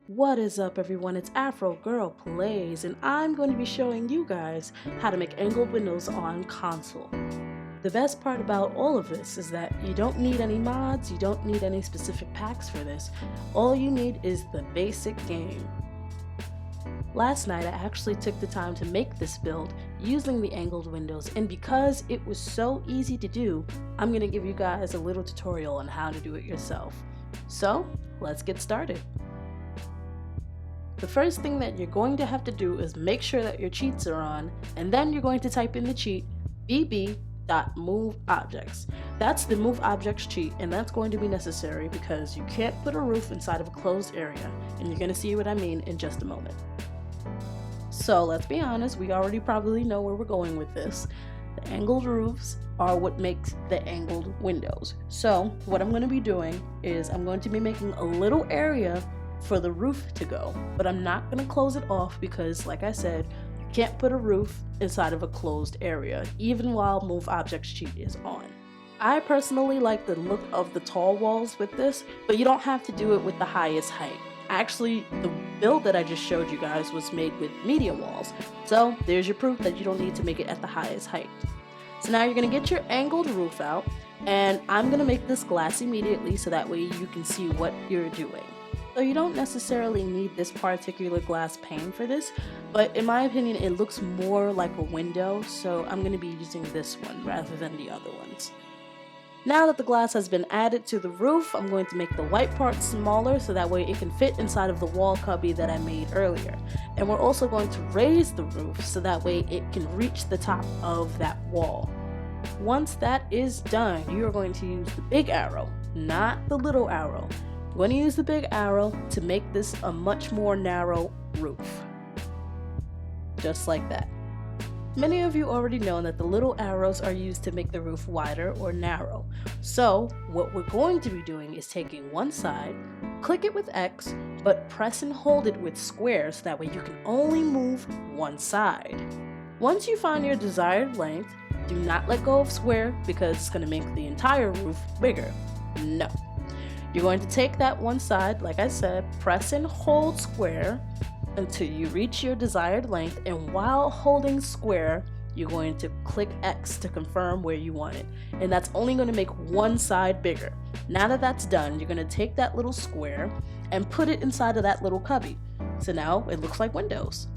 What is up everyone, it's Afro Girl Plays and I'm going to be showing you guys how to make angled windows on console. The best part about all of this is that you don't need any mods, you don't need any specific packs for this. All you need is the basic game. Last night I actually took the time to make this build using the angled windows, and because it was so easy to do, I'm going to give you guys a little tutorial on how to do it yourself. So let's get started. The first thing that you're going to have to do is make sure that your cheats are on, and then you're going to type in the cheat bb.moveObjects. That's the move objects cheat, and that's going to be necessary because you can't put a roof inside of a closed area, and you're going to see what I mean in just a moment. So let's be honest, we already probably know where we're going with this. The angled roofs are what makes the angled windows. So what I'm going to be doing is I'm going to be making a little area for the roof to go, but I'm not going to close it off because, like I said, you can't put a roof inside of a closed area even while move objects cheat is on. I personally like the look of the tall walls with this, but you don't have to do it with the highest height. Actually, the build that I just showed you guys was made with medium walls, so there's your proof that you don't need to make it at the highest height. So now you're going to get your angled roof out, and I'm going to make this glass immediately so that way you can see what you're doing. So you don't necessarily need this particular glass pane for this, but in my opinion it looks more like a window, so I'm going to be using this one rather than the other ones. Now that the glass has been added to the roof, I'm going to make the white part smaller so that way it can fit inside of the wall cubby that I made earlier. And we're also going to raise the roof so that way it can reach the top of that wall. Once that is done, you are going to use the big arrow, not the little arrow. I'm going to use the big arrow to make this a much more narrow roof. Just like that. Many of you already know that the little arrows are used to make the roof wider or narrow. So what we're going to be doing is taking one side, click it with X, but press and hold it with square so that way you can only move one side. Once you find your desired length, do not let go of square because it's going to make the entire roof bigger. No. You're going to take that one side, like I said, press and hold square until you reach your desired length, and while holding square, you're going to click X to confirm where you want it. And that's only going to make one side bigger. Now that that's done, you're going to take that little square and put it inside of that little cubby. So now it looks like windows.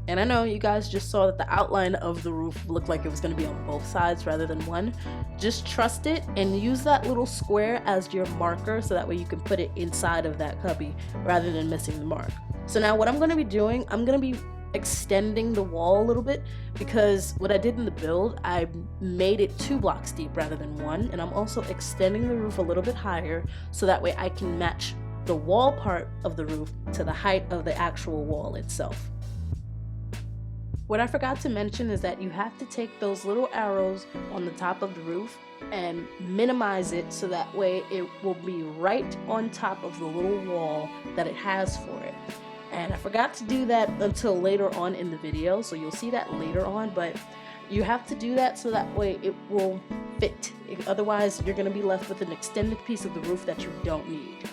And I know you guys just saw that the outline of the roof looked like it was going to be on both sides rather than one. Just trust it and use that little square as your marker so that way you can put it inside of that cubby rather than missing the mark. So now what I'm going to be doing, I'm going to be extending the wall a little bit because what I did in the build, I made it 2 blocks deep rather than 1, and I'm also extending the roof a little bit higher so that way I can match the wall part of the roof to the height of the actual wall itself. What I forgot to mention is that you have to take those little arrows on the top of the roof and minimize it so that way it will be right on top of the little wall that it has for it. And I forgot to do that until later on in the video, so you'll see that later on, but you have to do that so that way it will fit. Otherwise, you're going to be left with an extended piece of the roof that you don't need.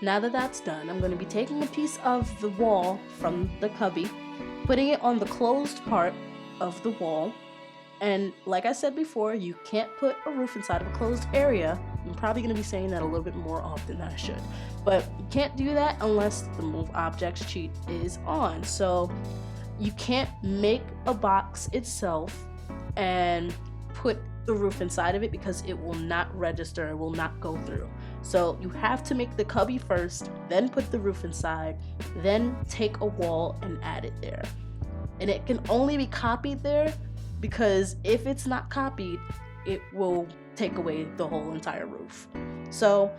Now that that's done, I'm going to be taking a piece of the wall from the cubby, putting it on the closed part of the wall, and like I said before, you can't put a roof inside of a closed area. I'm probably going to be saying that a little bit more often than I should, but you can't do that unless the move objects cheat is on. So you can't make a box itself and put the roof inside of it because it will not register, it will not go through. So you have to make the cubby first, then put the roof inside, then take a wall and add it there. And it can only be copied there because if it's not copied, it will take away the whole entire roof. So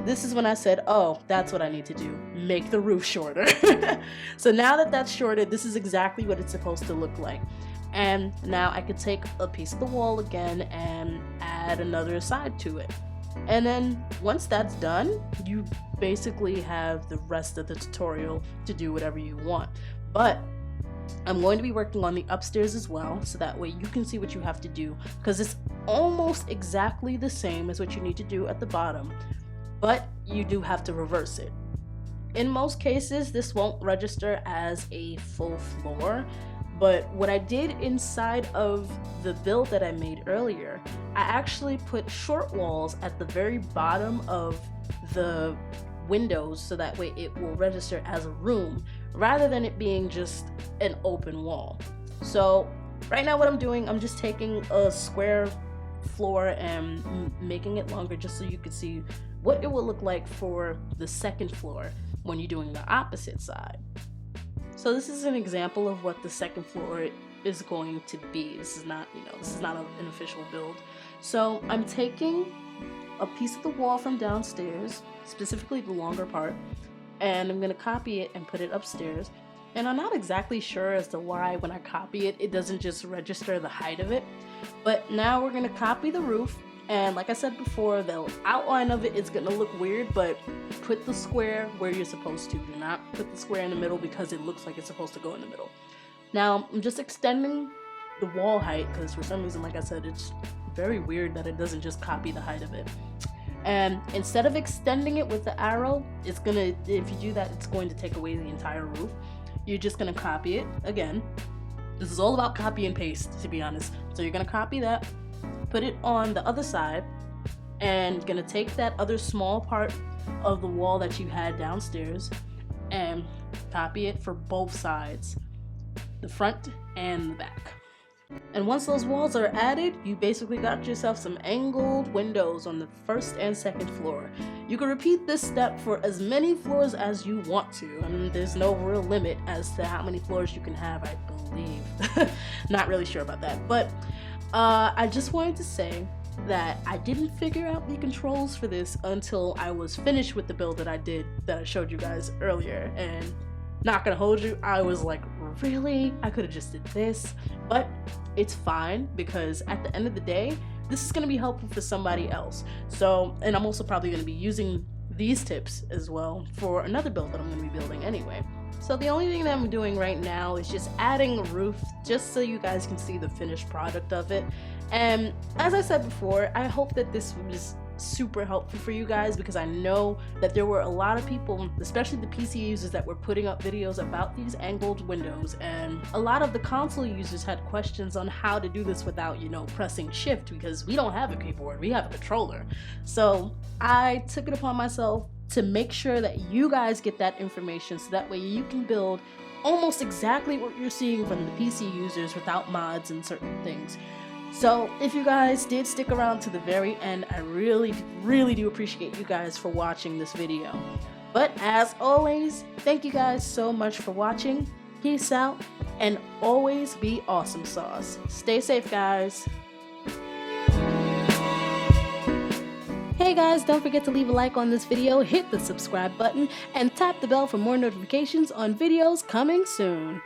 this is when I said, oh, that's what I need to do, make the roof shorter. So now that that's shorter, this is exactly what it's supposed to look like. And now I could take a piece of the wall again and add another side to it. And then once that's done, you basically have the rest of the tutorial to do whatever you want. But I'm going to be working on the upstairs as well, so that way you can see what you have to do, because it's almost exactly the same as what you need to do at the bottom, but you do have to reverse it. In most cases, this won't register as a full floor, but what I did inside of the build that I made earlier, I actually put short walls at the very bottom of the windows so that way it will register as a room rather than it being just an open wall. So right now what I'm doing, I'm just taking a square floor and making it longer just so you can see what it will look like for the second floor when you're doing the opposite side. So this is an example of what the second floor is going to be. This is not, an official build. So I'm taking a piece of the wall from downstairs, specifically the longer part, and I'm gonna copy it and put it upstairs. And I'm not exactly sure as to why when I copy it, it doesn't just register the height of it. But now we're gonna copy the roof, and like I said before, the outline of it is gonna look weird, but put the square where you're supposed to. Do not put the square in the middle because it looks like it's supposed to go in the middle. Now I'm just extending the wall height because for some reason, like I said, it's very weird that it doesn't just copy the height of it. And instead of extending it with the arrow, if you do that, it's going to take away the entire roof. You're just gonna copy it again. This is all about copy and paste, to be honest. So you're gonna copy that, put it on the other side, and gonna take that other small part of the wall that you had downstairs and copy it for both sides, the front and the back. And once those walls are added, you basically got yourself some angled windows on the first and second floor. You can repeat this step for as many floors as you want to. I mean, there's no real limit as to how many floors you can have, I believe. Not really sure about that, but I just wanted to say that I didn't figure out the controls for this until I was finished with the build that I showed you guys earlier. And not gonna hold you, I was like, really? I could have just did this, but it's fine because at the end of the day, this is gonna be helpful for somebody else. So, and I'm also probably gonna be using these tips as well for another build that I'm gonna be building anyway. So the only thing that I'm doing right now is just adding a roof just so you guys can see the finished product of it. And as I said before, I hope that this was super helpful for you guys because I know that there were a lot of people, especially the PC users, that were putting up videos about these angled windows, and a lot of the console users had questions on how to do this without, pressing shift because we don't have a keyboard, we have a controller. So I took it upon myself to make sure that you guys get that information so that way you can build almost exactly what you're seeing from the PC users without mods and certain things. So if you guys did stick around to the very end, I really, really do appreciate you guys for watching this video. But as always, thank you guys so much for watching. Peace out, and always be awesome sauce. Stay safe, guys. Hey guys, don't forget to leave a like on this video, hit the subscribe button, and tap the bell for more notifications on videos coming soon.